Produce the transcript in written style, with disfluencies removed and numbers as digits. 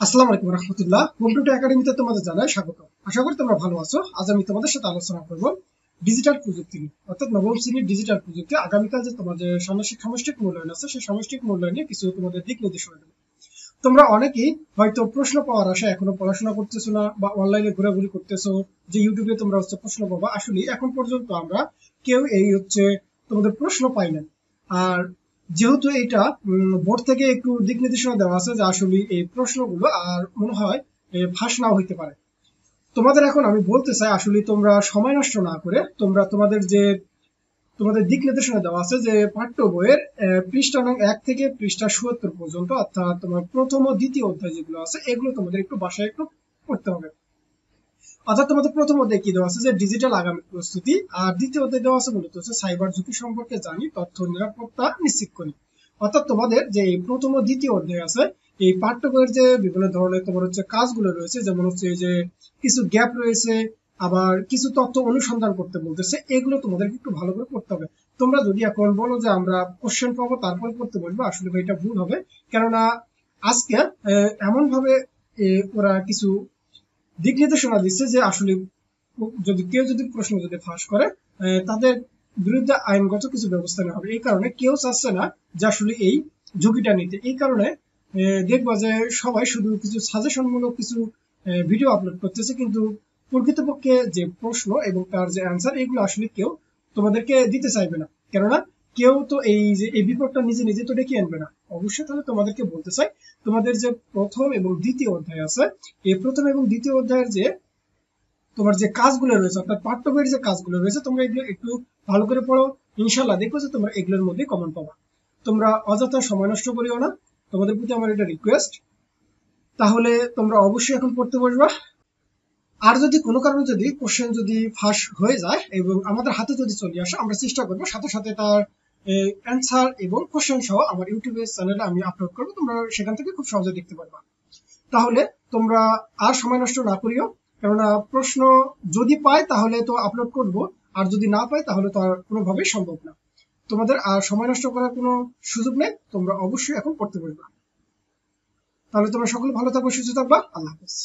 আসসালামু আলাইকুম রহমতুল্লাহ। কম্পিউটার একাডেমিতে তোমাদের জানাই স্বাগত। আশা করি তোমরা ভালো আছো। আজ আমি তোমাদের সাথে আলোচনা করব ডিজিটাল প্রযুক্তি নিয়ে, অর্থাৎ নবম শ্রেণীর ডিজিটাল প্রযুক্তি। আগামীকাল যে তোমাদের সামষ্টিক মূল্যায়ন আছে, সেই সামষ্টিক মূল্যায়নে কিছু তোমাদের দিক নির্দেশনা দেবে। তোমরা অনেকেই হয়তো প্রশ্ন পাওয়ার আশায় এখনো পড়াশোনা করতেছো না, বা অনলাইনে ঘোরাঘুরি করতেছো যে ইউটিউবে তোমরা প্রশ্ন পাবা। আসলে এখন পর্যন্ত আমরা কেউ তোমাদের প্রশ্ন পাই না। আর যেহেতু এটা বোর্ড থেকে একটু দিক নির্দেশনা দেওয়া আছে যে আসলে এই প্রশ্নগুলো আর মনে হয় ফাঁস নাও হইতে পারে। তোমাদের এখন আমি বলতে চাই, আসলে তোমরা সময় নষ্ট না করে তোমরা তোমাদের দিক নির্দেশনা দেওয়া আছে যে পাঠ্য বইয়ের পৃষ্ঠা নং 1 থেকে পৃষ্ঠা 77 পর্যন্ত, অর্থাৎ তোমার প্রথম ও দ্বিতীয় অধ্যায় যেগুলো আছে এগুলো তোমাদের একটু বাসায় একটু পড়তে হবে। অর্থাৎ তোমাদের প্রথম অধ্যায় কি দেওয়া আছে যে ডিজিটাল আগামী প্রস্তুতি, আর দ্বিতীয় অধ্যায় দেওয়া আছে মূলত হচ্ছে সাইবার ঝুঁকি সম্পর্কে জানি, তথ্য নিরাপত্তা নিশ্চিত করি। অর্থাৎ তোমাদের যে এই প্রথম ও দ্বিতীয় অধ্যায় আছে, এই পাঠ্য বইয়ের যে বিভিন্ন ধরনের তোমার কাজগুলো রয়েছে, যেমন যে কিছু গ্যাপ রয়েছে, আবার কিছু তথ্য অনুসন্ধান করতে বলতেছে, এগুলো তোমাদেরকে একটু ভালো করে পড়তে হবে। তোমরা যদি এখন বলো যে আমরা কোশ্চেন পাবো তারপরে পড়তে বলবো, আসলে এটা ভুল হবে। কেননা আজকে এমন ভাবে ওরা কিছু দিক নির্দেশনা দিচ্ছে যে আসলে যদি প্রশ্ন ফাঁস করে, তাদের বিরুদ্ধে আইনগত কিছু ব্যবস্থা নেওয়া হবে। এই কারণে কেউ চাচ্ছে না যে আসলে এই ঝুঁকিটা নিতে। এই কারণে দেখবা যে সবাই শুধু কিছু সাজেশনমূলক কিছু ভিডিও আপলোড করতেছে, কিন্তু প্রকৃতপক্ষে যে প্রশ্ন এবং তার যে অ্যান্সার এগুলো আসলে কেউ তোমাদেরকে দিতে চাইবে না। কেননা কেউ তো এই বিপদটা নিজে নিজে তো ডেকে আনবে না। অবশ্যই তাহলে তোমাদেরকে বলতে চাই, তোমাদের যে প্রথম এবং দ্বিতীয় অধ্যায় আছে, এই প্রথম এবং দ্বিতীয় অধ্যায়ের যে তোমার যে কাজগুলো রয়েছে, অর্থাৎ পাঠ্য বইয়ের যে কাজগুলো রয়েছে, তোমরা এগুলো একটু ভালো করে পড়ো। ইনশাল্লাহ দেখবো যে তোমরা এগুলোর মধ্যে কমন পাবা। তোমরা অযথা সময় নষ্ট করিও না, তোমাদের প্রতি আমার এটা রিকোয়েস্ট। তাহলে তোমরা অবশ্যই এখন পড়তে বসবা। আর যদি কোনো কারণে যদি কোশ্চেন ফাঁস হয়ে যায় এবং আমাদের হাতে যদি চলে আসে, আমরা চেষ্টা করবো সাথে সাথে তার অ্যান্সার এবং কোশ্চেন সহ আমার ইউটিউবের চ্যানেলে আমি আপলোড করবো। তোমরা সেখান থেকে খুব সহজে দেখতে পারবা। তাহলে তোমরা আর সময় নষ্ট না করিও, কেননা প্রশ্ন যদি পাই তাহলে তো আপলোড করব, আর যদি না পাই তাহলে তো আর কোনোভাবেই সম্ভব না। তোমাদের আর সময় নষ্ট করার কোনো সুযোগ নেই, তোমরা অবশ্যই এখন পড়তে বসবা। তাহলে তোমরা সকলে ভালো থাকবে, সুস্থ থাকবা। আল্লাহ হাফেজ।